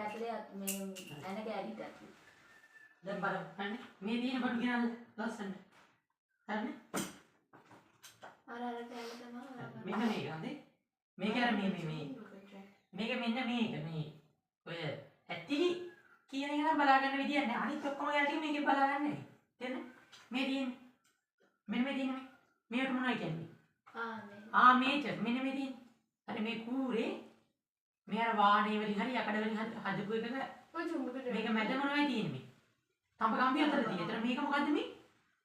ඇතුලේ මේ එන කැලිට ඇතුලේ. දැන් බලන්න. හරිනේ. මේ දින බඩු ගෙනල්ලා ලස්සනට. හරිනේ. අර කැලේ තමයි. මෙන්න මේක හඳේ. මේක අර මේ මේක මෙන්න මේක මේ ඔය ඇතිලි කියන එක නම් බලා ගන්න විදියක් නෑ. අනිත් ඔක්කොම ගැල ටික මේකේ බලා ගන්න නේ. තේරෙනවද? මේ තියෙන්නේ. මෙන්න මේ තියෙන්නේ. මේකට මොනවද කියන්නේ? මේක මෙන්න මේ තියෙන්නේ. අර මේ කූරේ මේ අර වාහනේ වලින් හරි යකඩ වලින් හරි හදපු එකක මේක මැද මොනවද තියෙන්නේ මේ? තඹ කම්බිය අතර තියෙන්නේ. ඒතර මේක මොකද්ද මේ?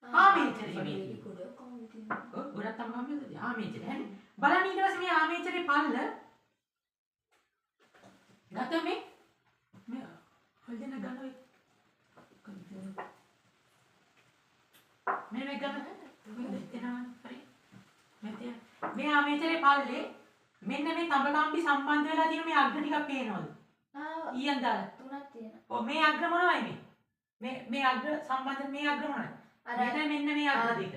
ආමේචරේ මේ. ඔව් ගොඩක් තඹ කම්බිය අතර තියෙන්නේ. ආමේචරේ හරි. බලන්න ඊට පස්සේ මේ ආමේචරේ පල්ල ගත මේ හොල් දෙන්න ගන්න ඔය. මේ ගන්න. එනවා හරි. මේ ආමේචරේ පල්ලේ මෙන්න මේ තඹ කම්බි සම්බන්ධ වෙලා තියෙන මේ අග්‍ර ටිකක් පේනවද? ඊයන් දාලා තුනක් තියෙනවා. ඔව් මේ අග්‍ර මොනවයි මේ අග්‍ර සම්බන්ධ මේ අග්‍ර මොනවද? මෙන්න මේ අග්‍ර දෙක.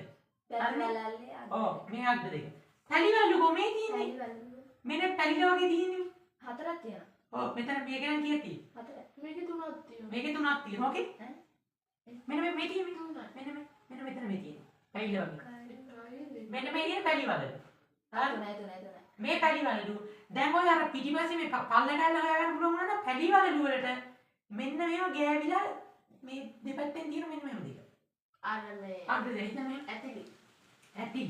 පැලිවලල්ලේ අග්‍ර. ඔව් මේ අග්‍ර දෙක. පැලිවලු කොමේ තියෙන්නේ? මෙන්න පැලිල වගේ තියෙන්නේ. හතරක් තියෙනවා. ඔව් මෙතන මේක නම් කීයක් තියෙන්නේ? හතර. මේකේ තුනක් තියෙනවා. මේකේ තුනක් තියෙනවා. ඕකේ? මෙන්න මේ තියෙන්නේ. මෙන්න මෙතන මේ තියෙන්නේ. පැලිල වගේ. මෙන්න මේ තියෙන පැලිවල. තුනයි. මේ පැලිවලු දැන් ඔය අර පිටිපස්සේ මේ පල්ල කැල්ල හොයාගන්න පුළුවන් වුණා නම් පැලිවලු වලට මෙන්න මේව ගෑවිලා මේ දෙපැත්තෙන් තියෙන මෙන්න මේව දෙක. අර මේ අග්‍ර දෙක තමයි ඇතිලි.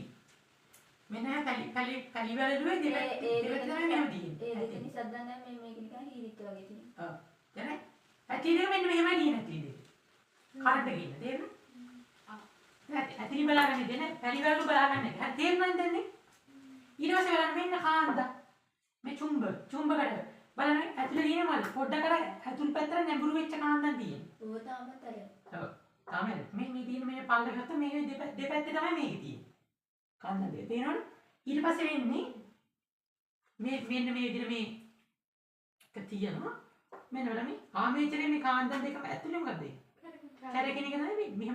මෙන්න පැලිවලුවේ දෙපැත්ත තමයි මෙහෙම තියෙන්නේ. ඒ දෙක නිසා දැන් මේක නිකන් හීරිත් වගේ තියෙනවා. ඔව්. දැන් ඇතිලි මෙන්න මෙහෙමයි තියෙන ඇතිලි දෙක. කරන්ට් එක ඉන්න තේරෙනවද? ඇතිලි බලාගන්න දෙන පැලිවලු බලාගන්න එක. හරි තේරෙනවද දැන් නේ? ඊට පස්සේ බලන්න මෙන්න කාන්ද මේ චුම්බකඩ බලන්න ඇතුලේ තියෙන මල් පොඩ්ඩක් අර ඇතුල් පැත්තට නැඹුරු වෙච්ච කාන්දක් තියෙන්නේ. ඕක තාමතරයි. ඔව්. තාමයි. මේ තියෙන මේ පල්ල ගත්ත මේක දෙපැත්තේ තමයි මේක තියෙන්නේ. කාන්ද දෙක. තේරෙනවද? ඊට පස්සේ වෙන්නේ මෙන්න මේ විදිහට මේක තියෙනවා. මෙන්න බලන්න මේ ආමේචරේ මේ කාන්ද දෙකම ඇතුලේ මොකද වෙන්නේ? කැරකෙන එක තමයි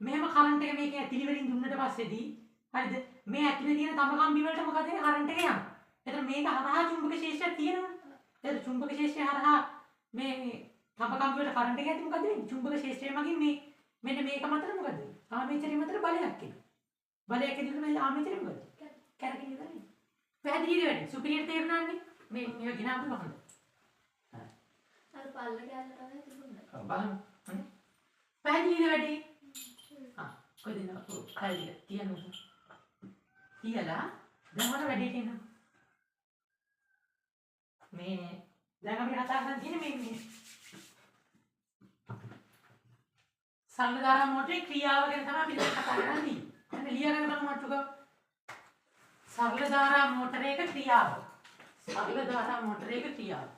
මෙහෙම කරන්ට් එක මේකේ ඇතිලි වලින් දුන්නට පස්සේදී හරිද? මේ ඇතුලේ තියෙන තඹ කම්බි වලට මොකද වෙන්නේ? කරන්ට් එක යනවා. එතන මේක හරහා චුම්බක ක්ෂේත්‍රයක් තියෙනවා. එතන චුම්බක ක්ෂේත්‍රය හරහා මේ තඹ කම්බි වලට කරන්ට් එක ඇති මොකද වෙන්නේ? චුම්බක ක්ෂේත්‍රය මගින් මේ මෙන්න මේක මතට මොකද වෙන්නේ? ආමේචරය මතට බලයක් එනවා. බලයක් ඇදිලා මේ ආමේචරය මොකද? කැරකෙන එක නේ. පැහැදිලිද වැඩි? සුපිරියර් තේරුණානේ? මේක ගිනාපු කොහොමද? අර පල්ල කැල්ල තමයි තිබුණේ. ඔව් බලමු. හරි. පැහැදිලිද වැඩි? කොහෙද නෝ? පැහැදිලි. තියනවා. තියලා දැන් මොන වැඩේට එනවා? මේ දැන් අපි කතා කරන් තියෙන්නේ මේ සරල ධාරා මෝටරේ ක්‍රියාව ගැන තමයි අපි දැන් කතා කරන්නේ. දැන් ලියගෙන බලමු අටුක. සරල ධාරා මෝටරයක ක්‍රියාව. සරල ධාරා මෝටරයක ක්‍රියාව.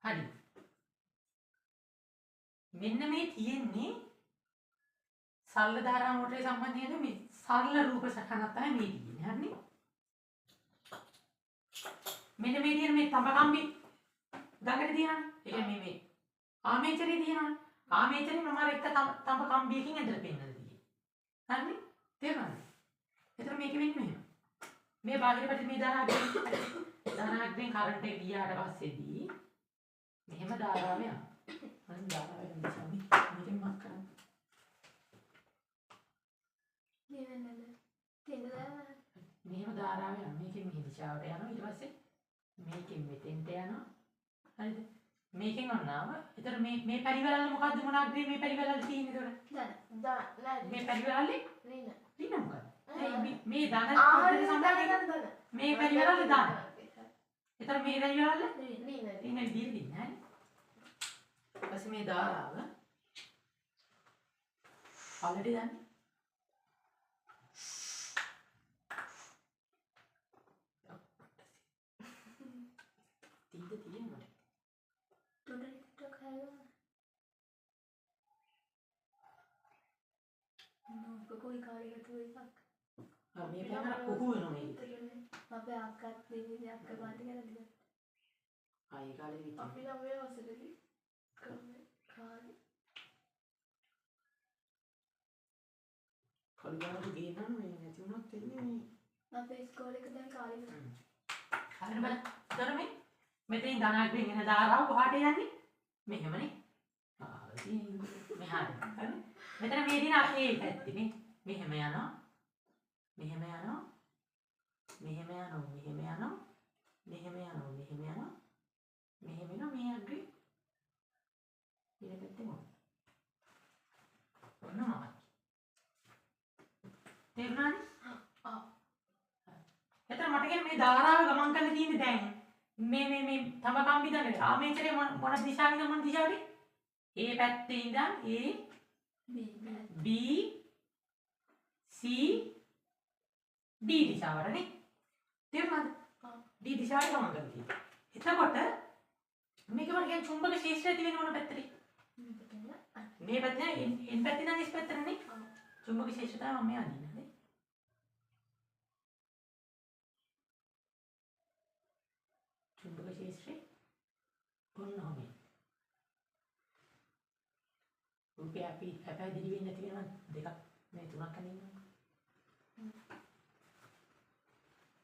හරි. මෙන්න මේ තියෙන්නේ සරල ධාරා මෝටරේ සම්බන්ධයෙන් මේ සරල රූප සටහනක් තමයි මේ තියෙන්නේ. හරිනේ? මෙන්න මේ තියෙන මේ තඹ කම්බි ගඟට තියෙනවානේ. ඒ කියන්නේ මේ ආමේචරේ තියෙනවානේ. ආමේචරේ මම අර එක තඹ කම්බියකින් ඇදලා පෙන්නලා තියෙන්නේ. හරිනේ? තේරුණාද? එතකොට මේක වෙන්නේ මෙහෙම. මේ බාහිර පැත්තේ මේ ධාරාග්‍රයෙන් කරන්ට් එක ගියාට පස්සේදී මෙහෙම ධාරාව යනවා. හරි ධාරාව යන නිසා මේකෙන් මක් කරන්නේ. මෙහෙම ධාරාව යනවා. මේකෙන් මෙහෙ දිශාවට යනවා. ඊට පස්සේ මේකෙන් මෙතෙන්ට යනවා. හරිද? මේකෙන් ඔන්නාම. ඒතර මේ පරිවලල්ල මොකද්ද මොන අග්‍රේ මේ පරිවලල්ල තියෙන්නේ ඒතර? දන. මේ පරිවලල්ලේ රීන. රීන මොකද්ද? මේ දන අග්‍රේ සම්බන්ධයෙන් මේ පරිවලල්ල දාන. ඒතර මේ පරිවලල්ල රීන විදිහට දින්නේ නැහැ. ඊපස්සේ මේ ධාරාව පළට දාන්නේ. कोई गाड़ी का कोई पक මේ පැනලා කොහු වෙනවා මේක. අපේ අක්කත් දෙවියන් අක්ක පාටි කරලා දිගට. ආයේ කාලේ විතර. අපි නම් මේ වසරේදී කාලේ කළුගානට ගේනනම් මේ නැති වුණොත් එන්නේ මේ අපේ ඉස්කෝලේ එක දැන් කාලේ හරිද බලන්න. ඒතර මේ මෙතනින් ධනාග්‍රයෙන් එන ධාරාව කොහාට යන්නේ? මෙහෙමනේ. ඉතින් මෙහාට. හරි. මෙතන මේ දින ඒ පැත්තේ මේ මෙහෙම යනවා. මෙහෙම යනවා. මෙහෙම යනවා. මෙහෙම යනවා. මෙහෙම යනවා. මෙහෙම යනවා. මෙහෙම යනවා මේ අග්‍රේ. ඊට පැත්තේ මොකක්ද? ඔන්න මොකක්ද? තේරුණානේ? එතන මට කියන්නේ මේ ධාරාව ගමන් කරලා තියෙන්නේ දැන් මේ තම කම්බිදන්නේ ආමේචරේ මොන දිශාවෙන්ද මොන දිශාවට? A පැත්තේ ඉඳන් A B C D දිශාවටනේ. තේරුණාද? D දිශාවට ගමන් කරලා තියෙන්නේ. එතකොට මේක මට කියන්නේ චුම්බක ශේෂ්ත්‍රය තියෙන මොන පැත්තටද? මේ පැත්තේ එන් පැත්තේ නම් ඉස් පැත්තටනේ. චුම්බක ශේෂ්ත්‍රය තමයි මම අදින්නේ. චුම්බක ශේෂ්ත්‍රය කොහොමද? රූපය අපි පැහැදිලි වෙන්නේ නැති වෙනවා දෙකක් මේ තුනක් අනින්න.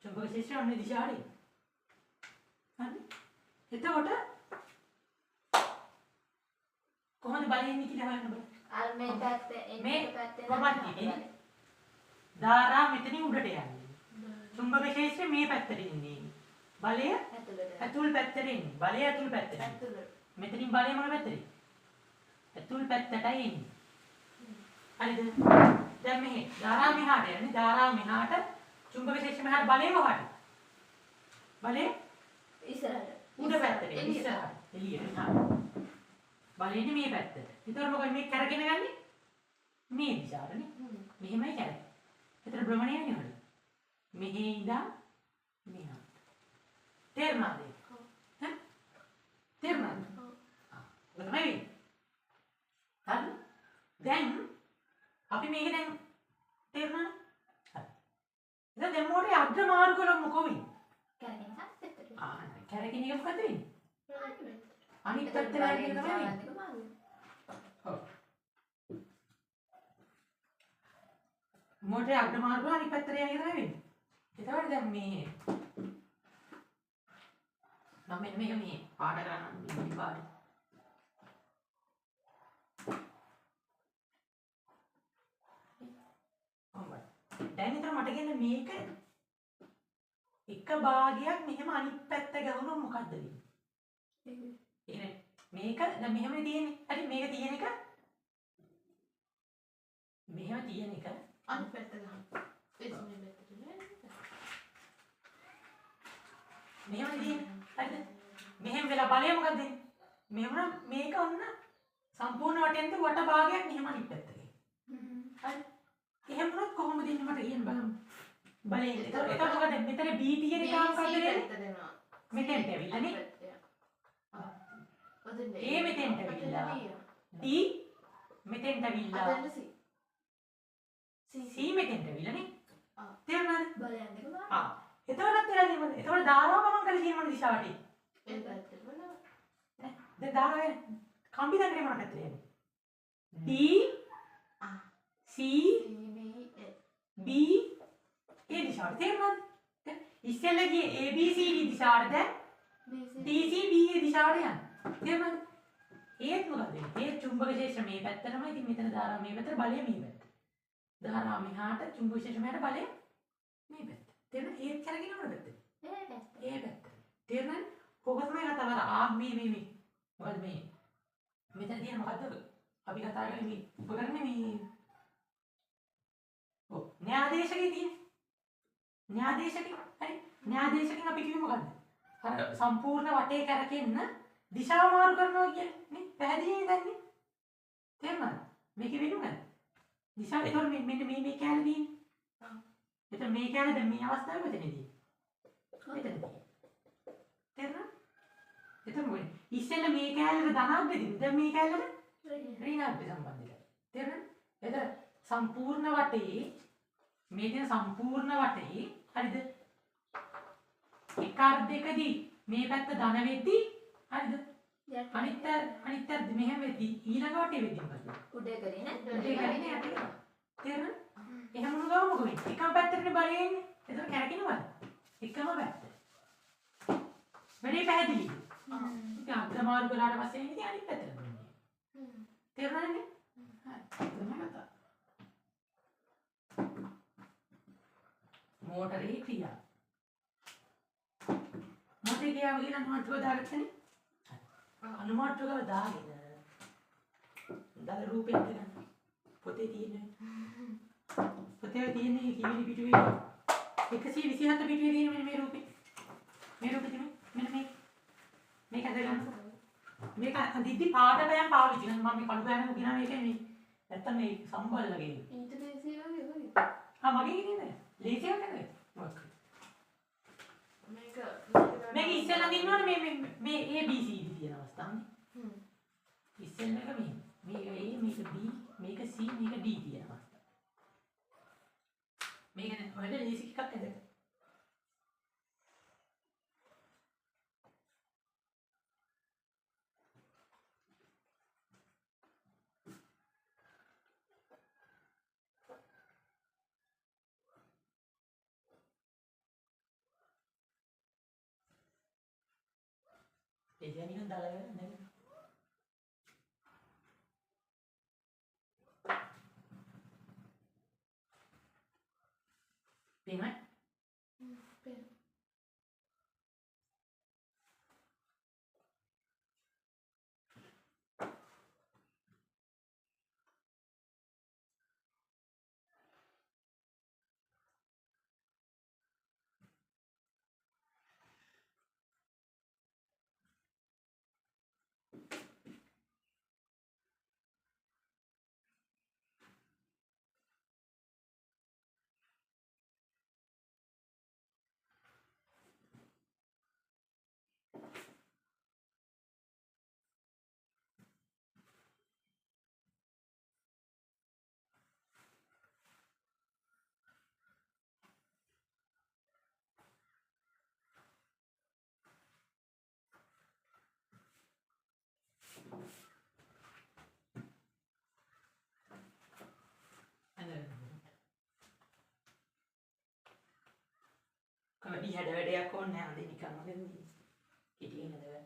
චුම්බක ශේෂ්ත්‍රය ඔන්න දිශාවේ. හරි. එතකොට කොහොමද බලන්නේ කියලා හොයන්න බෑ. අර මේ පැත්තේ මේ පැත්තේ කොහොමද ඉන්නේ? ධාරා මෙතනින් උඩට යන්නේ. චුම්බක ශේෂ්ත්‍රය මේ පැත්තට ඉන්නේ. බලය ඇතුල් පැත්තට එන්නේ. බලය ඇතුල් පැත්තට. මෙතනින් බලය මොන පැත්තටද? ඇතුල් පැත්තටයි එන්නේ. හරිද? දැන් මෙහෙ ධාරාව මෙහාට යන්නේ. ධාරාව මෙහාට චුම්බක ශේෂ්ත්‍රය මෙහාට බලය මොකක්ද? බලය ඉස්සරහට. උඩ පැත්තට ඉස්සරහට. එළියට මෙහාට. බලය ඉන්නේ මේ පැත්තට. ඒතකොට මොකද මේ කැරගෙන ගන්නේ? මේ දිශාවටනේ. මෙහෙමයි කැරෙන්නේ. ඒතර භ්‍රමණය වෙන්නේ මොකද? මෙහි ඉඳන් මෙහාට. තේරුණාද? හරි? තේරුණාද? ඔක තමයි වෙන්නේ. හරි? දැන් අපි මේක දැන් තේරුණාද? හරි. ඉතින් දැන් මොකටද අග්‍ර මාරු කරමු මොකෝ වෙන්නේ? කැරගෙන පැත්තට. කැරගෙන එක මොකද වෙන්නේ? අනිත් පැත්තට යන්නේ තමයි වෙන්නේ. ඔව්. මොකටද අග්‍ර මාරු කරලා අනිත් පැත්තට යන්නේ තමයි වෙන්නේ. ඒතකොට දැන් මේ මම මේක මේ පාඩ කරන්න මේ පාඩ. දැන් විතර මට කියන්නේ මේක එක භාගයක් මෙහෙම අනිත් පැත්ත ගහුනොත් මොකද්ද වෙන්නේ? එහෙනම් මේක දැන් මෙහෙමනේ තියෙන්නේ. හරි මේක තියෙන එක මෙහෙම තියෙන එක අනිත් පැත්ත ගන්න. එතන මේ පැත්තට නේ. මෙහෙම තියෙන්නේ. හරිද? මෙහෙම වෙලා බලය මොකක්ද වෙන්නේ? මෙහෙම නම් මේක ඔන්න සම්පූර්ණ වටෙන්ද වට භාගයක් මෙහෙම අනිත් පැත්තට. හරි. එහෙම වුණොත් කොහොමද ඉන්නේ මට කියන්න බලන්න. බලය. ඒක මොකද මෙතන B තියෙන එක මොකක්ද වෙන්නේ? මෙතෙන්ට ඇවිල්ලානේ. A මෙතෙන්ට ඇවිල්ලා. D මෙතෙන්ට ඇවිල්ලා. C මෙතෙන්ට ඇවිල්ලානේ. තේරුණාද? බලයන් දෙක බලන්න. එතකොටත් වෙලා තියෙන්නේ. එතකොට ධාරාව ගමන් කරලා තියෙන මොන දිශාවට? ඒ පැත්තට බලන්න. දැන් ධාරාව කම්බි දන්නේ මොන පැත්තට යන්නේ? D C B ඒ දිශාවට තේරුණාද? දැන් ඉස්සෙල්ලා ගියේ A B C D දිශාවට දැන් D C B ඒ දිශාවට යනවා. තේරුණාද? ඒත් මොකද වෙන්නේ? ඒ චුම්බක ශේෂ්ත්‍ර මේ පැත්තටමයි. ඉතින් මෙතන ධාරාව මේ පැත්තට බලය මේ පැත්තට. ධාරාව මෙහාට චුම්බක ශේෂ්ත්‍ර මෙහාට බලය මේ පැත්ත. තේරුණාද? ඒත් කරගෙන මොන පැත්තද? ඒ පැත්ත. ඒ පැත්ත. තේරුණාද? කොහොමද තමයි කතාව මේ මොකද මේ මෙතන තියෙන මොකද්ද? අපි කතා කරන්නේ මේ උපකරණේ මේ ඔව් න්‍යායදේශකේ තියෙන න්‍යායදේශකේ හරි න්‍යායදේශකෙන් අපි කිව්වේ මොකද්ද? අර සම්පූර්ණ වටේ කරකෙන්න දිශාව මාරු කරනවා කියන්නේ නේ පැහැදිලිද දැන්නේ? තේරුණාද? මේකේ වෙන්නේ මොකද්ද? දිශාව ඒතකොට මෙන්න මේ කැලේ තියෙන්නේ. එතන මේ කැලේ දැන් මේ අවස්ථාවේ මෙතනදී. මෙතනදී. තේරුණාද? එතන මොකද? ඉස්සෙල්ලා මේ කැලේට ධනාග්‍රය තිබුණා. දැන් මේ කැලේට ඍණාග්‍රය සම්බන්ධයි. තේරුණාද? එතන සම්පූර්ණ වටේ මේ තියෙන සම්පූර්ණ වටේ හරිද? එක අර්ධයකදී මේ පැත්ත ධන වෙද්දී හරිද? අනිත් මෙහෙම වෙද්දී ඊළඟ වටේ වෙද්දී මොකද? උඩ කරේ නේ. උඩේ කරේ නේ යටේ. තේරුණාද? එහෙම වෙන්නේ. එකම පැත්තටනේ බලය එන්නේ. එතකොට කැරකිනවද? එකම පැත්ත. වැඩේ පැහැදිලිද? ඉතින් අග්‍රමාරු කළාට පස්සේ ඉතින් අනිත් පැත්තට දුන්නේ. තේරුණානේ? හරි. තමයි කතාව. මෝටරේ ක්‍රියාව. මොකද කියාව කියලා මාට්ටුව දාගත්තනේ? අනුමාට්ටුව දාගෙන දාලා රූපෙත් ගන්න. පොතේ තියෙන්නේ. පොතේ තියෙන්නේ කීවිලි පිටුවේ 127 පිටුවේ තියෙන මෙන්න මේ රූපේ. මේ රූපේ තියෙන්නේ මෙන්න මේක අදගන්න. මේක අදිද්දි පාටට යම් පාවිච්චි කරනවා. මම මේ කඩු ගෑනක ගිනා මේක මේ නැත්තම් මේ සම්බල්ලගේ. ඊට දේශේ වගේ වගේ. මගේ ඉන්නේ ලේසියක් නේද? මොකක්. මේක ඉස්සෙල්ලා දිනනවනේ මේ A B C D තියෙන අවස්ථාවනේ. ඉස්සෙල්ලා එක මේ A මේක B මේක C මේක D තියෙන අවස්ථාව. මේක නේ ඔයාලට ලේසි එකක් නේද? ඒ කියන්නේ නිකන් දාලා ගන්න නේද? පේනවද? පේන. කවදි හැඩ වැඩයක් ඕනේ නැහැ. අද නිකන් වගේ කෙටියෙන් හදලා.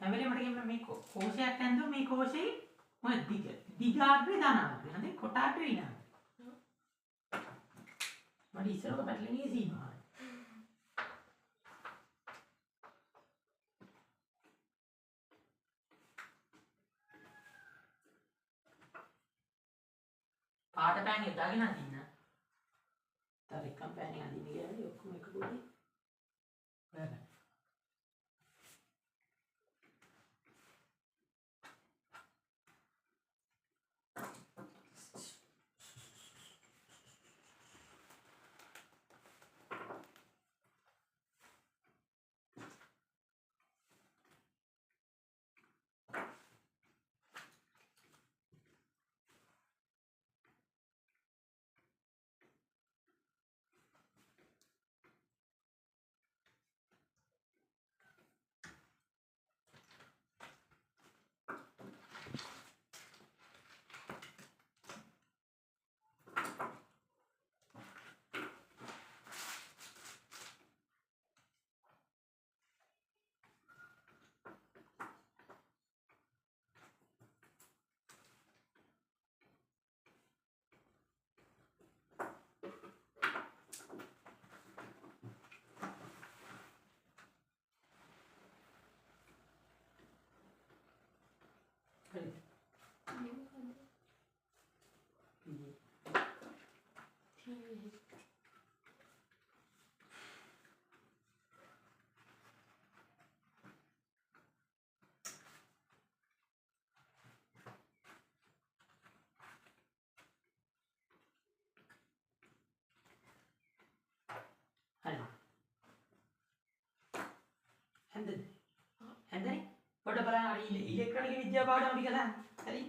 හැමලේ මට කියන්න මේ කෝෂයක් ඇඳුම් මේ කෝෂේ මොකද දිගාග්‍රේ දානවා. හරි කොටාට විනා. මට ඉස්සරක පැටලෙන්නේ සීමාවයි. පාට පෑන් යොදාගෙන අදින්න. තව එකම පෑන් අදින්න ගියාද ඔක්කොම එක පොඩි. හොයාගන්න. විද්‍යාව පාඩම අපි කළා. හරි.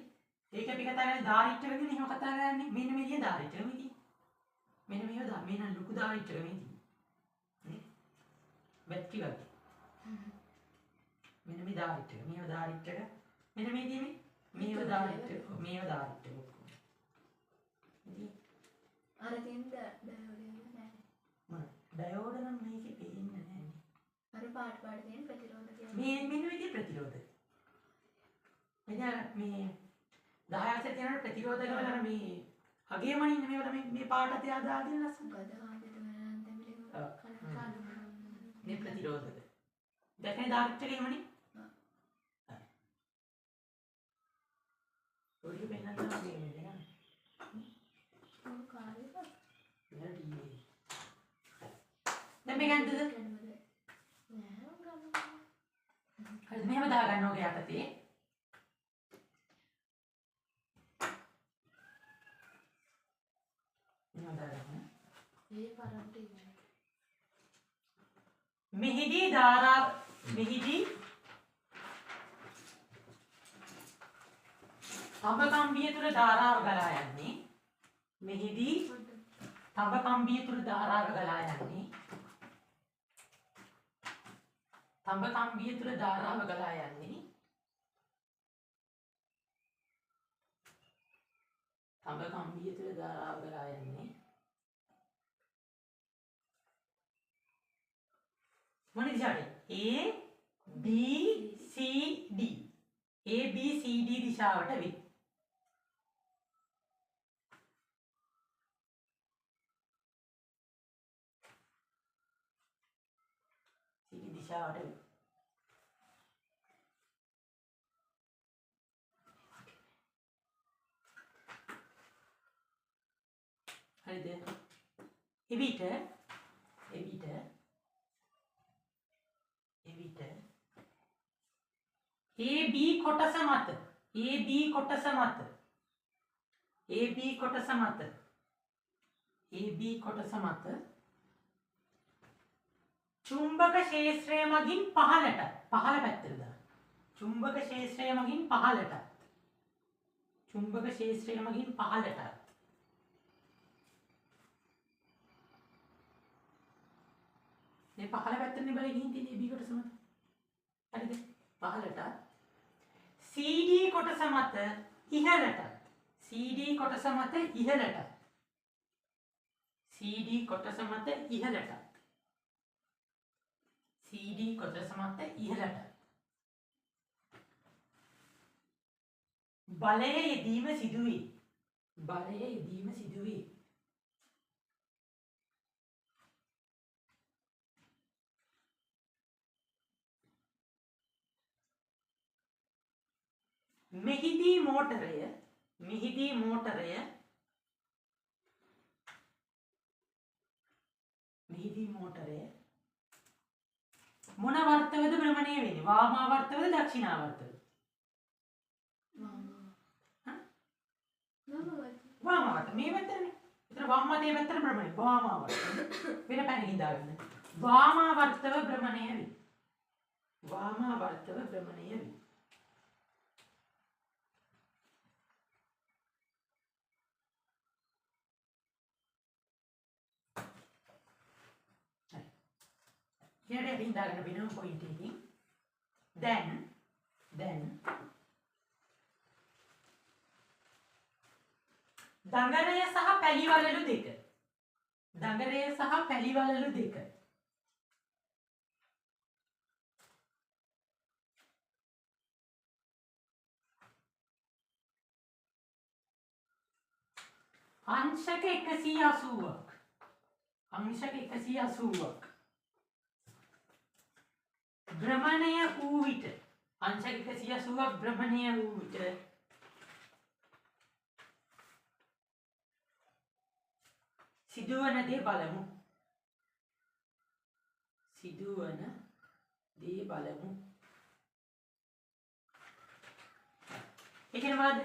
ඒක අපි කතා කරන්නේ ධාරිත්‍රක ගැන එහෙම කතා කරන්නේ. මෙන්න මේ කියන ධාරිත්‍රක මේ තියෙන්නේ. මෙන්න මේව දා මේ නම් ලොකු ධාරිත්‍රක මේ තියෙන්නේ. නේ? බැටරි වගේ. මෙන්න මේ ධාරිත්‍රක. මේව ධාරිත්‍රක. මෙන්න මේ තියෙන්නේ. මේව ධාරිත්‍රක. මේව ධාරිත්‍රක. ඉතින් අර තියෙන ඩයෝඩ් නෑ. මොන ඩයෝඩ් නම් මේකේ පේන්නේ නැහැ. අර පාට තියෙන ප්‍රතිරෝධ කියන්නේ. මේ මෙන්න විදිහේ ප්‍රතිරෝධ. මෙන්න මේ 10 තියෙන ප්‍රතිරෝධ කරලා මේ අගේ මනින්න මේවට මේ පාට තියා දාගෙන ලස්සන. මොකද ආදෙත මනන් දෙමිලි මේ ප්‍රතිරෝධක. දැකේ ධාරිත්‍රක එහෙමනේ. ඔය වෙනනම් මේ නේද? ඔය කාර්යය නෑ. දැන් මේක ඇද්දද? නෑ ගන්න. හරිද මෙහෙම දා ගන්න ඕක යටතේ. මෙහෙම දා ගන්න. ඒ කරන්ට් එක. මෙහිදී ධාරාව මෙහිදී තඹ කම්බිය තුල ධාරාව ගලා යන්නේ. මෙහිදී තඹ කම්බිය තුල ධාරාව ගලා යන්නේ. තඹ කම්බිය තුල ධාරාව ගලා යන්නේ. තඹ කම්බිය තුල ධාරාව ගලා යන්නේ. මොන දිශාවටද? A B C D. A B C D දිශාවට වේ. C D දිශාවට වේ. හරිද? එවිට AB කොටස මත චුම්බක ක්ෂේත්‍රය මගින් පහළ පැත්තට දාන්න. චුම්බක ක්ෂේත්‍රය මගින් පහළට. මේ පහළ පැත්තනේ බලේ ගිහින් තියෙන AB කොටස මත. හරිද? පහළට CD කොටස මත ඉහළට. CD කොටස මත ඉහළට. බලය යෙදීම සිදුවේ. මෙහිදී මෝටරය මොන වර්තවද භ්‍රමණය වෙන්නේ? වාමාවර්තවද දක්ෂිනාවර්තවද? වාමාවර්ත මේ පැත්තනේ. ඒතර වම් අතේ පැත්තට භ්‍රමණය. වාමාවර්ත. වෙන පැනකින් දාගන්න. වාමාවර්තව භ්‍රමණය වේ. Here I think that we know point taking. Then දඟරය සහ පැලිවලලු දෙක. අංශක 180ක්. භ්‍රමණය වූ විට අංශක 180ක් භ්‍රමණය වූ විට සිදුවන දේ බලමු. ඒ කියන්නේ මොකද්ද?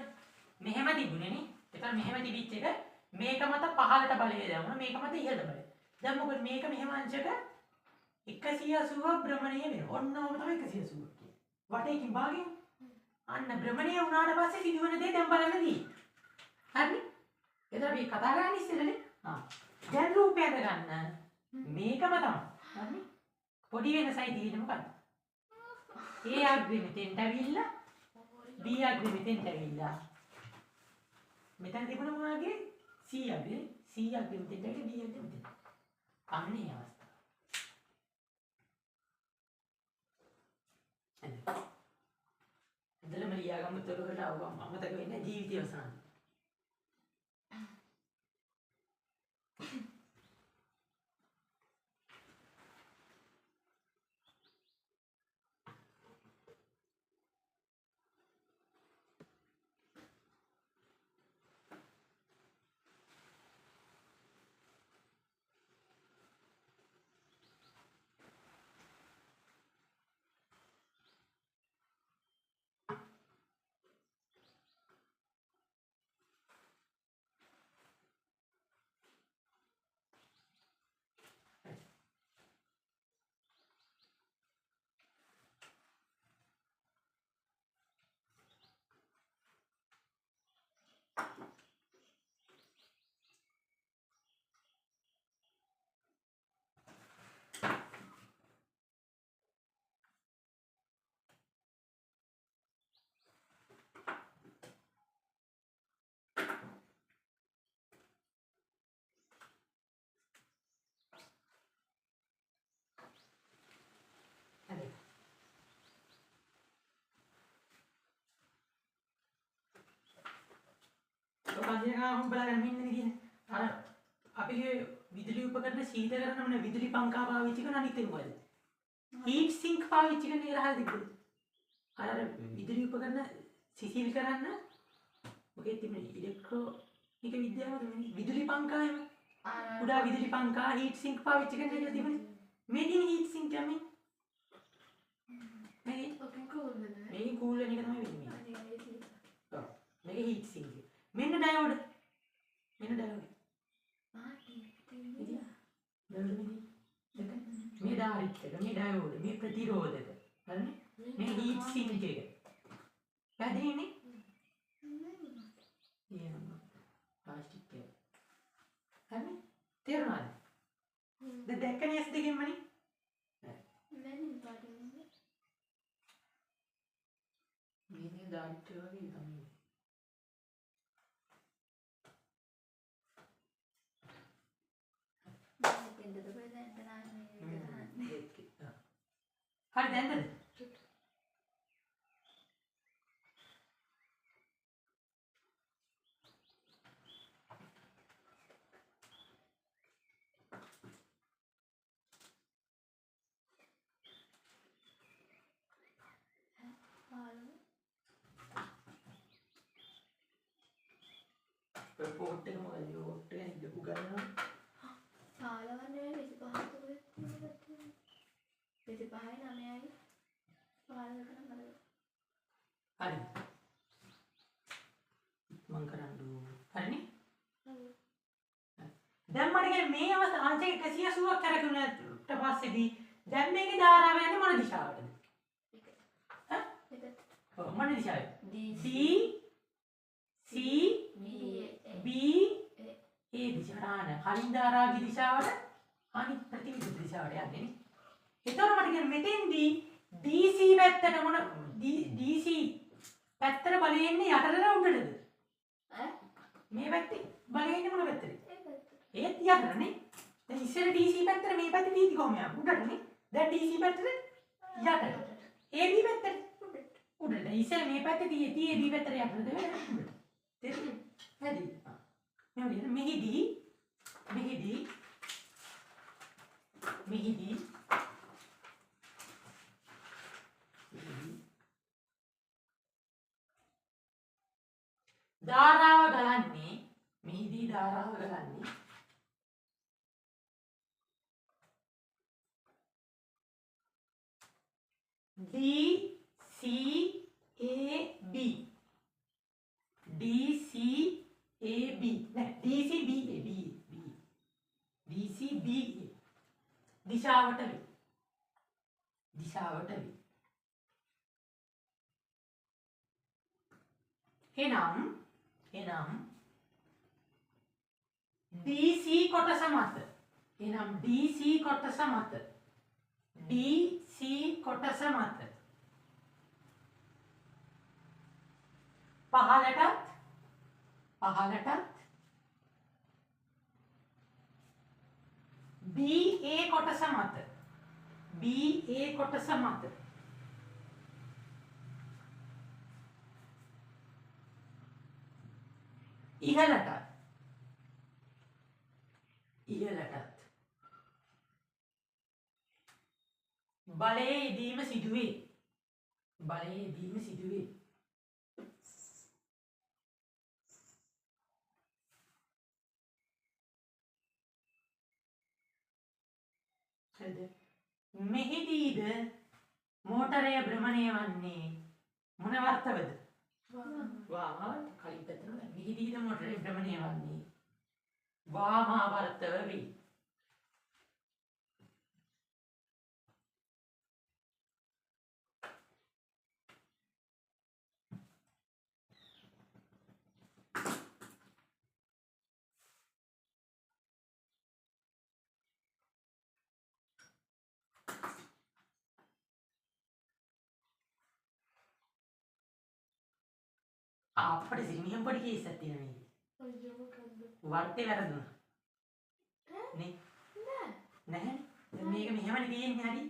මෙහෙම තිබුණේ නේ. ඒතර මෙහෙම තිබිච්ච එක මේක මත පහළට බලය දැම්මා. මේක මත ඉහළට බලය. දැන් මොකද මේක මෙහෙම අංශක 180ක් භ්‍රමණය වෙනවා. ඔන්න ඕක තමයි 180ක් කියන්නේ. වටේකින් භාගයෙන්. අන්න භ්‍රමණය වුණාට පස්සේ සිදුවන දේ දැන් බලන්න දී. හරිනේ? එතන අපි කතා කරන්නේ ඉස්සෙල්ලානේ. දැන් රූපය අඳගන්න. මේකම තමයි. හරිනේ? පොඩි වෙනසයි තියෙන්නේ මොකද්ද? A අග්‍රේ මෙතෙන්ට ඇවිල්ලා B අග්‍රේ මෙතෙන්ට ඇවිල්ලා. මෙතන තිබුණ මොනවාගේ? C අග්‍රේ මෙතෙන්ට ඇවිල්ලා D අග්‍රේ මෙතෙන්ට. අන්නේ අවස්ථාව. එතනම ලියාගමු තොරකට આવම අමතක වෙන්නේ ජීවිතය අවසානයේ. පන්දිනකම් බලන්න මෙන්න විදිහට අර අපි විදුලි උපකරණ සීත කරන මොන විදුලි පංකා පාවිච්චි කරන අනිත් එක මොකද? හීට් සිංක් පාවිච්චි කරන එක අහලා තිබ්බද? අර විදුලි උපකරණ සිසිල් කරන්න මොකෙද තිබුණේ? ඉලෙක්ට්‍රෝනික විද්‍යාවද විදුලි පංකා එහෙම. කුඩා විදුලි පංකා හීට් සිංක් පාවිච්චි කරන එක තිබුණේ. මේකෙන් හීට් සිංක් යන්නේ. මේක කූල් වෙන එක තමයි වෙන්නේ. ඔව්. මේක හීට් සිංක්. මෙන්න ඩයෝඩ්. මේ ධාරිත්‍රක, මේ ඩයෝඩ්, මේ ප්‍රතිරෝධක. හරිනේ? මේ හීට් සිංක් එක. පැහැදිලිනේ? ප්ලාස්ටික් එක. හරිනේ? තේරුණාද? දැන් දැක්කනේ S දෙකෙන්මනේ? මේ ධාරිත්‍රය වගේ තමයි. හරි දැන්ද? report එක මොකද? report එක ඉදපු ගන්නවා. 15 නෙවෙයි 25 තුනේ 25යි 9යි 15කට නේද? හරි. මං කරන්නේ. හරිනේ? දැන් මට කියන්නේ මේ අවස්ථාව අංශ 180ක් කරගුණාට පස්සේදී දැන් මේකේ ධාරාව යන්නේ මොන දිශාවටද? ඈ? ඔව් මොන දිශාවද? D C B A දිශාවන කලින් ධාරාවේ දිශාවට අනිත් ප්‍රතිවිරුද්ධ දිශාවට යන්නේ නේ. ඒතකොට මට කියන්නේ මෙතෙන්දී DC පැත්තට මොන DC පැත්තට බලය එන්නේ යටටද උඩටද? ඈ? මේ පැත්තේ බලය එන්නේ මොන පැත්තටද? ඒ පැත්තට. ඒත් යටටනේ. දැන් ඉස්සෙල්ල DC පැත්තට මේ පැත්තේ වීදි කොහොමද උඩටනේ. දැන් DC පැත්තට යටට. AB පැත්තට උඩට. ඉස්සෙල්ල මේ පැත්තේ AB පැත්තට යටටද වෙන්නේ උඩට. තේරුණාද? හරි. මෙහිදී ධාරාව ගලන්නේ මෙහිදී ධාරාව ගලන්නේ D C A B DCAB නෑ DCBA DCBA දිශාවට වේ. එනම් DC කොටස මත DC කොටස මත පහළටත් BA කොටස මත ඉහළටත් බලයේ යෙදීම සිදුවේ. හරිද? මෙහිදීද මෝටරය භ්‍රමණය වන්නේ මොන වර්තවද? කලින් පැත්තට මෙහිදීද මෝටරය භ්‍රමණය වන්නේ වාමාවර්තව වේ. අපිට සිහියෙන් පොඩි කේස් එකක් තියෙනවා මේක. වර්තේ වැරදුනා. නේ? නැහැ. මේක මෙහෙමනේ තියෙන්නේ හරි.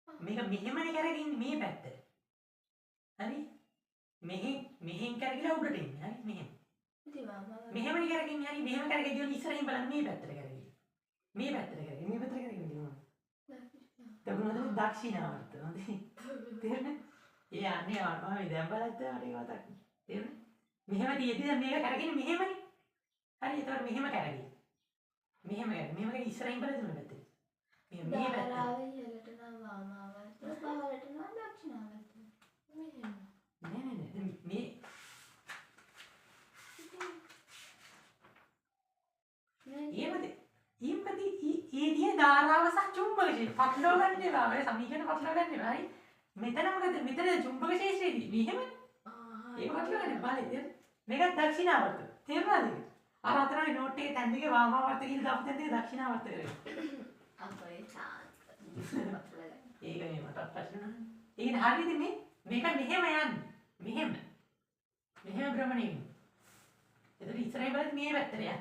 මේක මෙහෙමනේ කරගෙන මේ පැත්තට. හරි? මෙහෙන් කරගෙන උඩට එන්නේ. හරි මෙහෙම. මෙහෙමනේ කරගෙන හරි මෙහෙම කරගෙන ඉතින් ඉස්සරහින් බලන්න මේ පැත්තට කරගෙන. මේ පැත්තට කරගෙන ඉන්නවා. තවුනද දක්ෂිනාවර්ත. හොඳයි. තේරෙන්නේ? ඒ යන්නේ ආවා මේ දැන් බලද්ද හරි වතක්. තේරෙන්නේ? මෙහෙම තියෙද්දි දැන් මේක කරගෙන මෙහෙමනේ. හරි ඒතකොට මෙහෙම කරගෙන. මෙහෙම ඉස්සරහින් බලද්ද මේ පැත්තේ. මේ පැත්ත. ඉහළට නම් වාමාවර්ත පහළට නම් දක්ෂිනාවර්ත. මෙහෙම. නෑ මේ ඊයේ ධාරාව සහ චුම්බක ක්ෂේත්‍රය පටලවා ගන්න එපා. ඔය සමීකරණ පටලවා ගන්න එපා. හරි. මෙතන මොකද? මෙතන චුම්බක ක්ෂේත්‍රයේදී මෙහෙමනේ. ඒක පටලවා ගන්න බලන්න. මේක දක්ෂිනාවර්ත. තේරුණාද? අර අතරේ නෝට් එකේ තැන් දෙකේ වාමාවර්ත කියන දාපු තැන් දෙකේ දක්ෂිනාවර්ත කරගෙන. අපේ චාන්ස්. ඒක මේ මට ප්‍රශ්න නැහැ. ඒක හරියද මේ? මේක මෙහෙම යන්නේ. මෙහෙම භ්‍රමණය වෙනවා. එතකොට ඉස්සරහින් බලද්දි මේ පැත්තට යන්නේ.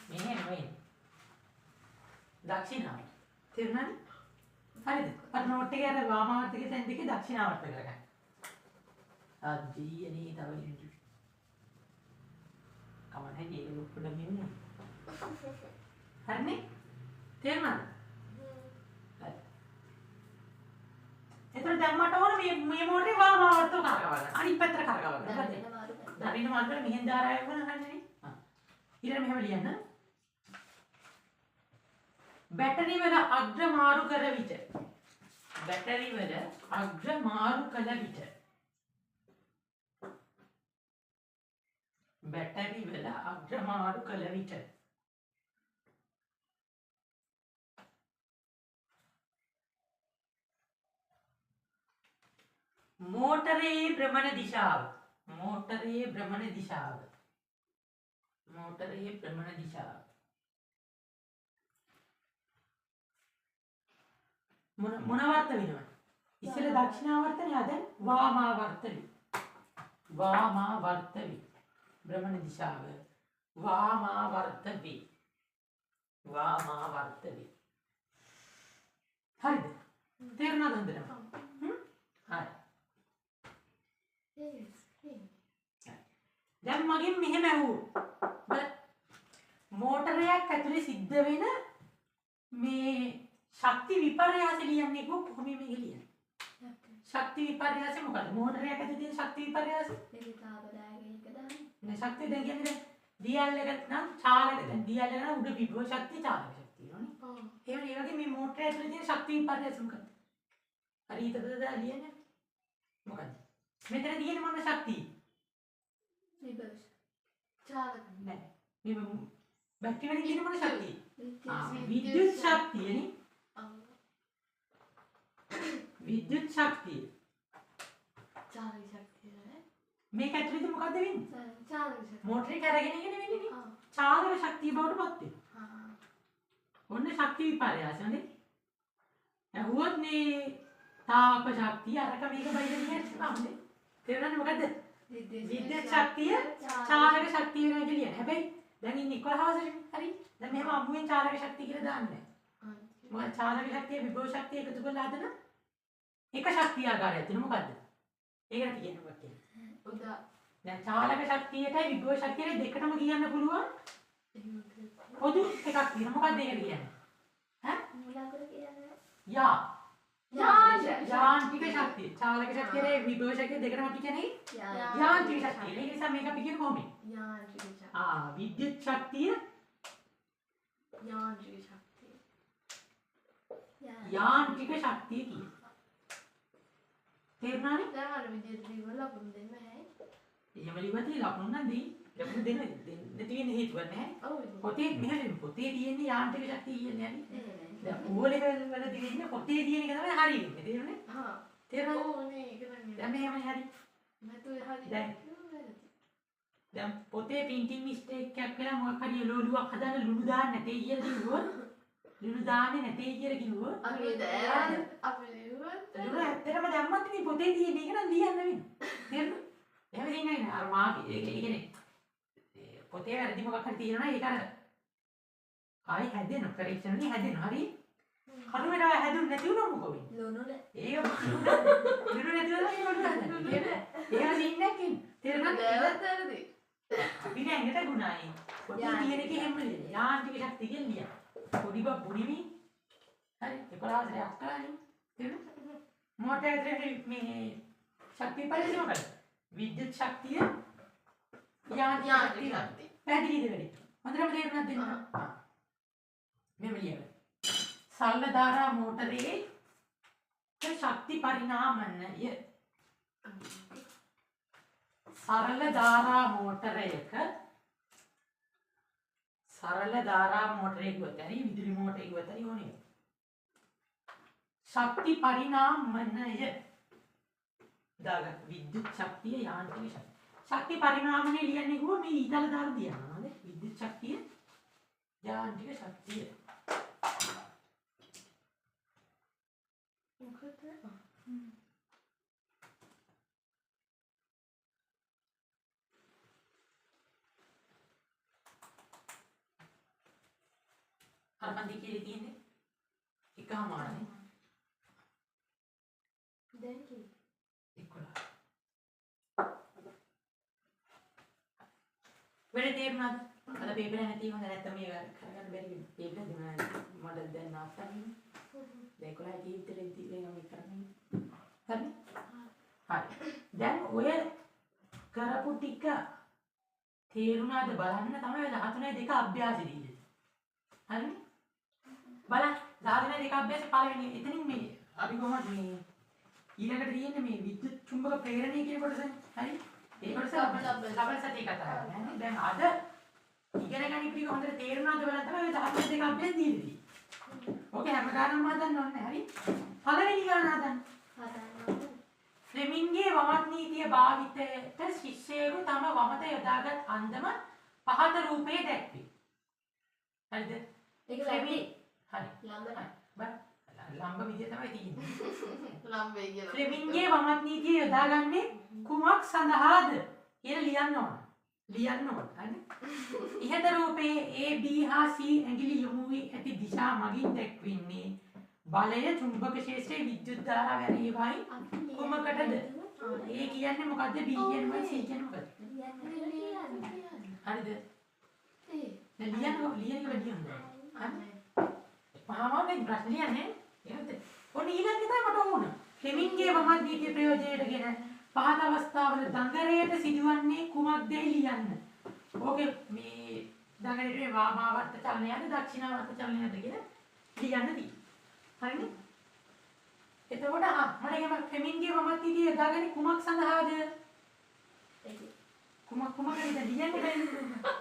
මෙහෙම වෙන්නේ. දක්ෂිනාවර්ත. තේරුණාද? හරිද? අර නෝට් එකේ අර වාමාවර්තකයේ තැන් දෙකේ දක්ෂිනාවර්ත කරගන්න. අදී තව ඉන්නේ. කවන්නේ ඒක ලොකුට මෙන්න. හරිනේ? තේරුණාද? හරි. එතකොට දැන් මට ඕන මේ මෝටරේ වාමාවර්තව කරගවන්න. අනිත් පැත්තට කරගවන්න. හරිද? දරින්න මාර්ගවල මෙහෙන් ධාරාවක් වුණා හරිනේ. ඊළඟ මෙහෙම ලියන්න. බැටරි වල අග්‍ර මාරු කළ විට මෝටරයේ භ්‍රමණ දිශාව මොන වර්ත වෙනවද? ඉස්සෙල්ල දක්ෂිනාවර්තනේ දැන් වාමාවර්ත වේ. භ්‍රමණ දිශාව වාමාවර්ත වේ. හරිද? තේරුණාද හොඳට? හරි. දැන් මගෙන් මෙහෙම ඇහුවොත් මෝටරයක් ඇතුලේ සිද්ධ වෙන මේ ශක්ති විපර්යාස ලියන්නේ කොහොමද මේක ලියන්නේ? ශක්ති විපර්යාසය මොකක්ද? මෝටරයක් ඇතුලේ තියෙන ශක්ති විපර්යාසය. ඒක තාපදායක එක දාන්න. නේ ශක්තිය දැන් කියන්නේ දියල් එක නම් චාලක දැන් දියල් එක නම් උඩ විභව ශක්තිය චාලක ශක්තිය නෝනේ. ඔව්. ඒ වගේ මේ මෝටරය ඇතුලේ තියෙන ශක්ති විපර්යාසය මොකක්ද? හරි හිතද ලියන්නේ? මොකක්ද? මෙතන තියෙන මොන ශක්තිය? විභව චාලක නෑ. මේ බැටරි වලින් තියෙන මොන ශක්තිය? විද්‍යුත් ශක්තියනේ. විද්‍යුත් ශක්තිය. චාලක ශක්තිය නෑ. මේක ඇතුළේදී මොකද්ද වෙන්නේ? චාලක ශක්තිය. මෝටරේ කරගෙන ඉගෙන වෙන්නේ නේ. ආ. චාලක ශක්තිය බවට පත් වෙනවා. ආ. ඔන්න ශක්ති විපර්යාසනේ. ඇහුවොත් මේ තාප ශක්තිය අරක මේක බයිද කියන්නේ. තේරුණාද මොකද්ද? විද්‍යුත් ශක්තිය චාලක ශක්තිය වෙනවා කියන්නේ. හැබැයි දැන් ඉන්නේ 11 වසරේ. හරි. දැන් මෙහෙම අමුයෙන් චාලක ශක්තිය කියලා දාන්නේ නැහැ. මොකද චාලක ශක්තිය විභව ශක්තිය එකතු කරලා හදන එක ශක්තිය ආකාරයක් තියෙනවා. මොකද්ද? ඒකට කියන්නේ මොකක්ද කියන්නේ? උදා. දැන් චාලක ශක්තියටයි විභව ශක්තියටයි දෙකටම කියන්න පුළුවන් පොදු එකක් තියෙනවා. මොකක්ද ඒකට කියන්නේ? ඈ? මොනවාකට කියන්නේ? යාන්ත්‍රික ශක්තිය. චාලක ශක්තියයි විභව ශක්තිය දෙකටම අපි කියන්නේ යාන්ත්‍රික ශක්තිය. ඒ නිසා මේක අපි කියන්නේ කොහොමද? යාන්ත්‍රික ශක්තිය. විද්‍යුත් ශක්තිය යාන්ත්‍රික ශක්තිය. යාන්ත්‍රික ශක්තිය කියනවා. තේරුණානේ? දැන් අර විදියට ලියවල ලකුණු දෙන්න බෑ. එහෙම ලිව්වදී ලකුණු නම් දෙයි. ලකුණු දෙන්න තියෙන හේතුවක් නැහැ. ඔව්. පොතේ මෙහෙම පොතේ තියෙන්නේ යාන්ත්‍රික ශක්තිය කියන්නේ නෑනේ. දැන් ඕ ලෙවල් වල තියෙන්නේ පොතේ තියෙන එක තමයි හරි වෙන්නේ. තේරුණේ? හා. තේරුණාද? ඕ නේ ඒක නම්. දැන් මෙහෙමයි හරි. මතු හරි. දැන් පොතේ printing mistake එකක් වෙලා මොකක් හරි එළවලුවක් හදන්න ලුණු දාන්න නැtei කියලා කිව්වොත් ලුණු දාන්නේ නැtei කියලා කිව්වොත් අපි දැන් අපි ලියුවත් ලුණු ඇත්තටම දැම්මත් මේ පොතේ තියෙන එක නම් ලියන්න වෙනවා. තේරුණා? එහෙම දෙන්නේ නැහැ. අර මාගේ ඒ කියන්නේ පොතේ වැරදි මොකක් හරි තියෙනවා නම් ඒක අර ආයි හැදෙනවා. correction එකේ හැදෙනවා. හරි? කරුමේට හැදුන්නේ නැති වුණොත් මොකෝ වෙන්නේ? ලුණු නෑ. ඒක ලුණු නැතිවම ඒක ලුණු හදන්නේ. එහෙම සීන්නක් ඉන්නේ. තේරුණාද? දැවතරදී. අපි නැංගට ගුණයි. පොතේ තියෙන එකේ හැම වෙලේම යාන්ත්‍රික ශක්තිය කියන ලියන්න. පොඩි බබුනිමි. හරි 11 වසරේ අක්කලානේ. තේරුණා? මොකටද මේ ශක්තිය පරිදි මොකද? විද්‍යුත් ශක්තිය යාන්ත්‍රික ශක්තිය. පැහැදිලිද වෙන්නේ? හොඳටම තේරුණාද දෙන්න? මෙහෙම ලියන්න. සරල ධාරා මෝටරේ ශක්ති පරිණාමනය. සරල ධාරා මෝටරයක සරල ධාරා මෝටරයක උතරයි විදුලි මෝටරයක උතරයි ඕනේ. ශක්ති පරිණාමනය දාගන්න විද්‍යුත් ශක්තිය යාන්ත්‍රික ශක්තිය. ශක්ති පරිණාමනය ලියන්නේ කොහොම මේ ඊතල දාලා තියනවා නේද? විද්‍යුත් ශක්තිය යාන්ත්‍රික ශක්තිය. මොකද? අර පන්ති කියලා තියෙන්නේ එකමාරනේ. දැන් කි 11. වෙලේ තේරුණාද? අද පේපර් එක නැති වුණා නැත්නම් මේක කරගන්න බැරි පේපර් එක දුන්නා මට දැන් නාස්තන්නේ. දැන් 11 ජීවිතේ ඉතින් මේක කරන්නේ. හරි? හරි. දැන් ඔය කරපු ටික තේරුණාද බලන්න තමයි 13 2 අභ්‍යාසෙ දීලා. හරිනේ? බලන්න 13 2 අභ්‍යාසෙ පළවෙනි එතනින් මේ අපි කොහොමද මේ ඊළඟට තියෙන්නේ මේ විද්‍යුත් චුම්බක ප්‍රේරණය කියන කොටසනේ. හරි? ඒ කොටස ලබන සතියේ කතා කරන්නේ. දැන් අද ඉගෙන ගන්න ඉතින් හොඳට තේරුණාද බලන්න තමයි 13 2 අභ්‍යාසෙ දීලා. ඕකේ හැමදාම හදන්න ඕනේ. හරි? පළවෙනි ගාන හදන්න. ෆ්ලෙමින්ගේ වමත් නීතිය භාවිතයට ශිෂ්‍යයෙකු තම වමත යොදාගත් අන්දම පහත රූපයේ දැක්වේ. හරිද? ඒක ලැබි. හරි. ලම්බ ලම්බ විදිය තමයි තියෙන්නේ. ලම්බේ කියලා. ෆ්ලෙමින්ගේ වමත් නීතිය යොදාගන්නේ කුමක් සඳහාද කියලා ලියන්න ඕන. ලියන්න ඕන. හරි? ඉහත රූපයේ A B හා C ඇඟිලි යොමු වී ඇති දිශා මගින් දැක්වෙන්නේ බලය චුම්බක ක්ෂේත්‍රයේ විද්‍යුත් ධාරාව වැරීමයි කුමකටද? A කියන්නේ මොකද්ද? B කියන්නේ මොකද්ද? C කියන්නේ මොකද්ද? හරිද? දැන් ලියන්න වැඩි හොඳයි. හරි? පහමානේ ප්‍රශ්න ලියන්නේ. එහෙමද? ඔන්න ඊළඟ තමයි මට ඕන. ෆ්ලෙමින්ගේ වමත් නීතිය ප්‍රයෝජනයටගෙන පහත අවස්ථාවල දඟරයට සිදුවන්නේ කුමක්දයි ලියන්න. ඕකේ මේ දඟරේ වාමාවර්ත චලනයද දක්ෂිනාවර්ත චලනයද කියලා ලියන්න තියෙනවා. හරිනේ? එතකොට මට කියන්න ෆ්ලෙමින්ගේ වමත් නීතිය යොදාගන්නේ කුමක් සඳහාද? කුමකද ලියන්නේ බැහැ.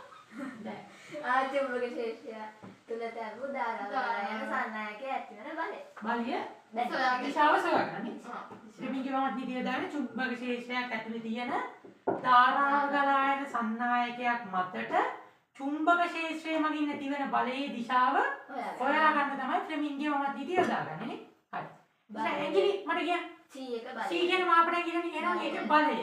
ආ චුම්බක ක්ෂේත්‍රය තුල තැබු දාලා යන සන්නායකයේ ඇති වෙන බලය. බලය දිශාව සොයාගන්න. ශ්‍රමිකේ වමත් නිදිය දාන චුම්බක ශේෂ්ත්‍රයක් ඇතුලේ තියෙන ධාරාව ගලා යන සන්නායකයක් මතට චුම්බක ශේෂ්ත්‍රයේ මගින් ඇතිවන බලයේ දිශාව හොයාගන්න තමයි ශ්‍රමිකේ වමත් නිදිය දාගන්නේ නේ. හරි. දැන් ඇඟිලි මට කියන්න. C එක බලය. C කියන මාපටය කියන්නේ එහෙනම් ඒක බලය.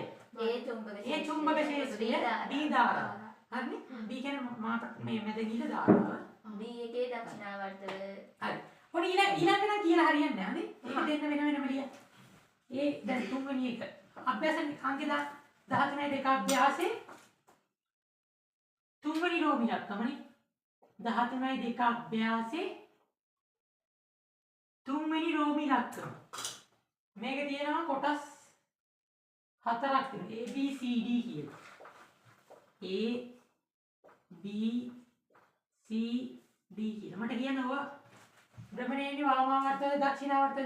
ඒ චුම්බක ශේෂ්ත්‍රය D ධාරාව. හරිනේ? B කියන්නේ මාපට මේ මැද ගිල ධාරාව. B එකේ දක්ෂිනාවර්ත. හරි. ඔන්න ඊළඟ නම් කියලා හරියන්නේ නැහැ නේ. ඒක දෙන්න වෙනම ලියන්න. ඒ දැන් තුන්වෙනි එක. අභ්‍යාස අංක 13 2 අභ්‍යාසයේ තුන්වෙනි රෝ මිලක්කමනේ. 13 2 අභ්‍යාසයේ තුන්වෙනි රෝ මිලක්කම. මේක තියෙනවා කොටස් හතරක් තියෙනවා. A B C D කියලා. A B C D කියලා. මට කියන්න ඕවා භ්‍රමණයේදී වාමාවර්තද දක්ෂිනාවර්තද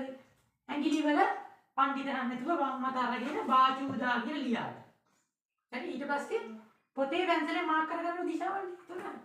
ඇඟිලි වල පණ්ඩිත නම් නැතුව වම් අත අරගෙන බාජූදා කියලා ලියන්න. හරි ඊට පස්සේ පොතේ පැන්සලෙන් මාක් කරගන්න දිශාවල් තුනක්.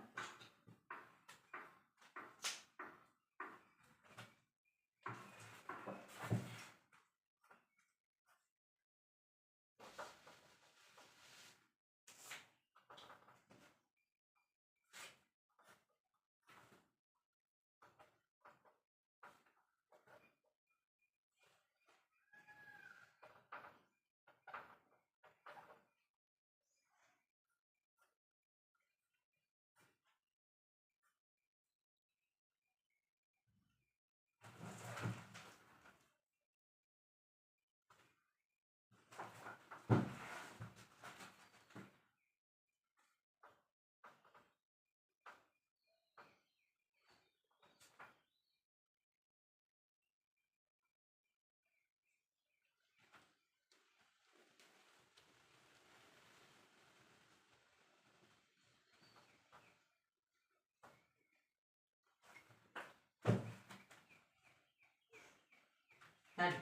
හරි.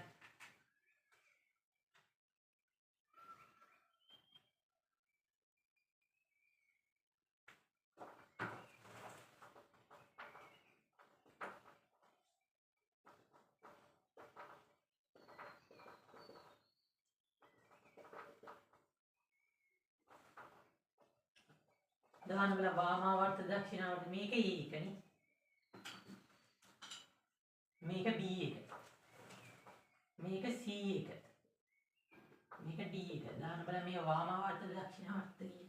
දාන වල වාමාවර්ත දක්ෂිනාවර්ත මේක A එකනේ. මේක B එක. මේක C එක. මේක D එක. දාන බල මේ වාමාවර්ත දක්ෂිනාවර්ත කියන.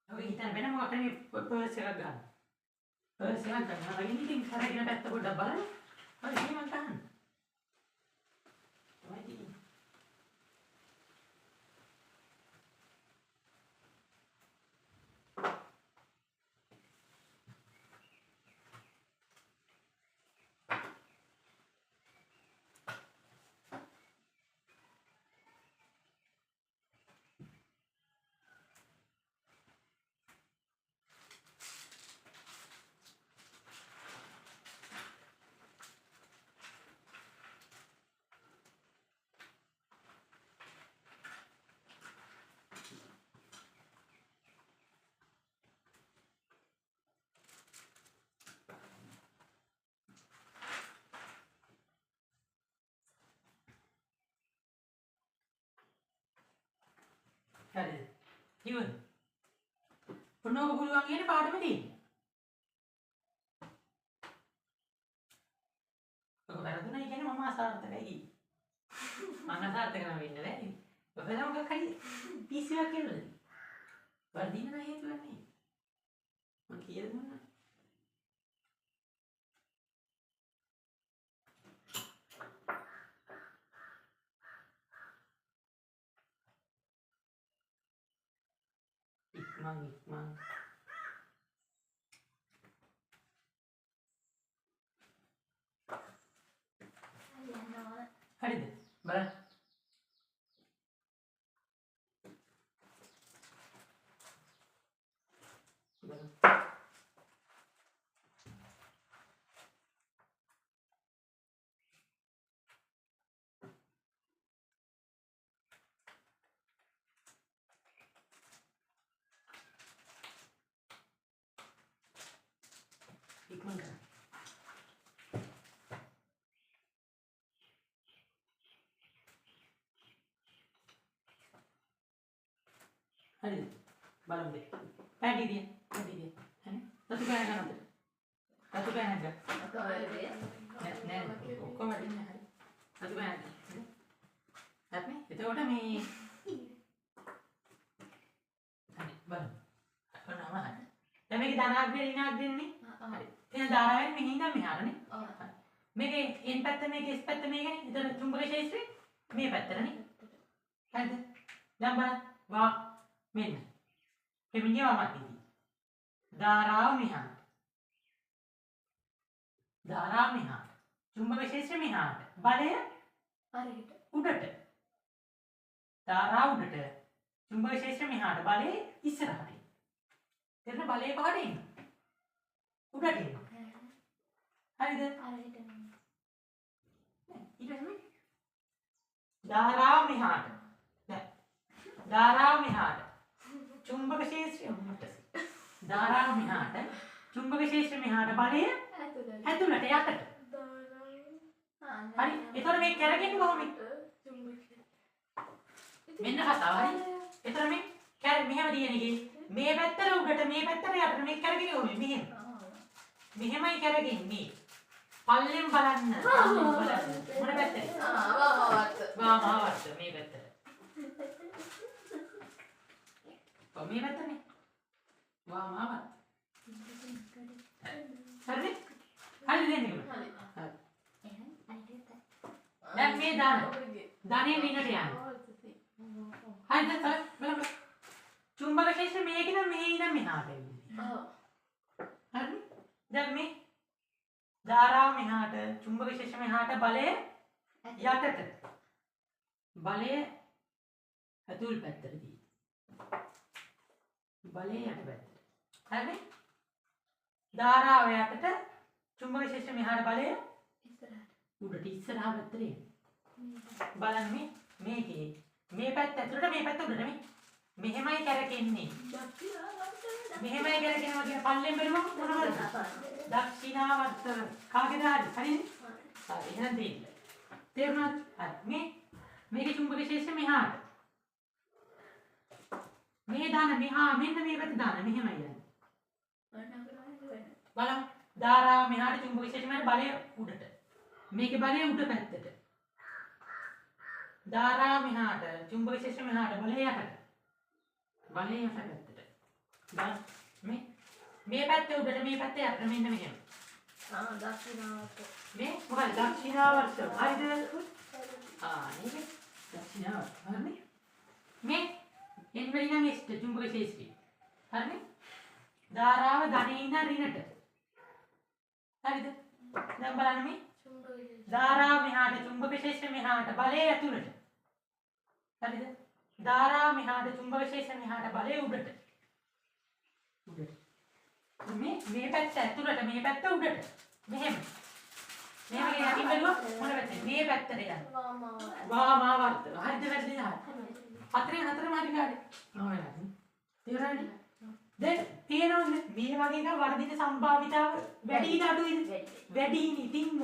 ඔය හිතන්න වෙන මොකක්ද මේ පර්ස් එකක් ගන්න. පර්ස් එකක් ගන්න. අර ඉතින් කරගෙන පැත්ත පොඩ්ඩක් බලන්න. ඔය ඉතින් මම ගන්න. ඔය ඉතින් හරිද? ඉවරද? ඔන්නෝක පුළුවන් කියන පාඩම තියෙන්නේ. ඔක වැරදුනා කියන්නේ මම අසාර්ථකයි කිව්වේ. මම අසාර්ථක නම් වෙන්නේ නැහැ. ඔබ මොකක් හරි පිස්සුවක් කියලාද? වර්ධින නැහැ හේතුවක් නේ. මම කියලා දුන්නා. ඉක්මන් හරිද? බලන්න. හරිද? බලමු දෙක. පැටි දිය. හරි. සතු පෑන ගන්නද? සතු පෑන ගන්න. නෑ ඔක්කොම වදින්නේ හරි. සතු පෑන ගන්න. හරි. එතකොට මේ හරි බලමු. අපනම හරි. දැන් මේක ධනාග්‍රේ ඍණාග්‍රේ නේ? හරි. එහෙනම් ධාරාවෙන් මෙහි ඉඳන් මෙහාටනේ. හරි. මේකේ n පැත්ත මේකේ s පැත්ත මේකනේ. එතන චුම්බක ක්ෂේත්‍රේ මේ පැත්තටනේ. හරිද? දැන් බලන්න. වා මෙන්න. එමිණිය වමත් ඉති. ධාරාව මෙහාට. ධාරාව මෙහාට. චුම්බක ක්ෂේත්‍රය මෙහාට. බලය හරියට. උඩට. ධාරාව උඩට. චුම්බක ක්ෂේත්‍රය මෙහාට. බලය ඉස්සරහට. එතන බලය කොහට එන්නේ? උඩට එන්නේ. හරිද? හරියට. ඊට පස්සේ ධාරාව මෙහාට. දැන් ධාරාව මෙහාට. චුම්බක ක්ෂේත්‍රය උඩට. ධාරාව මෙහාට. චුම්බක ක්ෂේත්‍රය මෙහාට. බලය ඇතුළට යටට. හරි. එතකොට මේ කරගෙන කොහොමද? මෙන්න කතාව හරි. එතකොට මේ මෙහෙම දියන්නේ මේ පැත්තට උඩට මේ පැත්තට යටට මේ කරගෙන කොහොමද? මෙහෙම. මෙහෙමයි කරගෙන්නේ. පල්ලෙන් බලන්න. මොන පැත්තේ? වාමාවර්ත මේ පැත්තට. මේ පැත්තනේ. වාමාවර්ත. හරිද? හරිද දෙන්නේ? හරි. දැන් මේ දාන. ධනෙ විනට යනවා. හරිද? බලන්න. චුම්බක ක්ෂේත්‍රය මේකින් මෙහි ඉඳන් මෙහාට එන්නේ. හරි? දැන් මේ ධාරාව මෙහාට චුම්බක ක්ෂේත්‍රය මෙහාට බලය යටට. බලය ඇතුල් පැත්තට දී. බලය යට පැත්තට. හරි? ධාරාව යටට චුම්බක ක්ෂේත්‍රය මෙහාට බලය උඩට ඉස්සරහා පැත්තට එන්නේ. බලන්න මේකේ මේ පැත්ත ඇතුළට මේ පැත්ත උඩට මේ මෙහෙමයි කරකෙන්නේ. මෙහෙමයි කරකිනවා කියන පල්ලෙන් බැලුවම මොනවද? දක්ෂිනාවර්ත කාගේද හරි? හරිනේ? හරි එහෙනම් දෙන්න. තේරුණාද? හරි. මේකේ චුම්බක ක්ෂේත්‍රය මෙහාට. මේ දාන මෙහා මෙන්න මේ පැත්ත දාන මෙහෙමයි යන්නේ. බලමු. ධාරාව මෙහාට චුම්බක ක්ෂේත්‍රය මෙහාට බලය උඩට. මේකේ බලය උඩ පැත්තට. ධාරාව මෙහාට චුම්බක ක්ෂේත්‍රය මෙහාට බලය යටට. බලය යට පැත්තට. බලන්න මේ පැත්තේ උඩට මේ පැත්තේ යට මෙන්න මෙහෙම. දක්ෂිනාවර්ත. මේ මොකද දක්ෂිනාවර්ත. හරිද? නේද? දක්ෂිනාවර්ත. හරිනේ? මේ එන්නේ නම් එස්ට චුම්බක ක්ෂේත්‍රය. හරිනේ? ධාරාව ධනෙ ඉඳන් ඍණට. හරිද? දැන් බලන්න මේ ධාරාව මෙහාට චුම්බක ක්ෂේත්‍රය මෙහාට බලය ඇතුළට. හරිද? ධාරාව මෙහාට චුම්බක ක්ෂේත්‍රය මෙහාට බලය උඩට. උඩට. මේ පැත්ත ඇතුළට මේ පැත්ත උඩට. මෙහෙම. මෙහෙම යටින් බැලුවා මොන පැත්තේ? මේ පැත්තට යනවා. වාමාවර්ත. හරිද වැරදිද? හතරෙන් හතරම හරි ගානේ. නෝයලානේ. තේරුණාද? දැන් පේනවද මේ වගේ එක වර්ධිත සම්භාවිතාව වැඩි නඩුයිද? වැඩි ඉතින්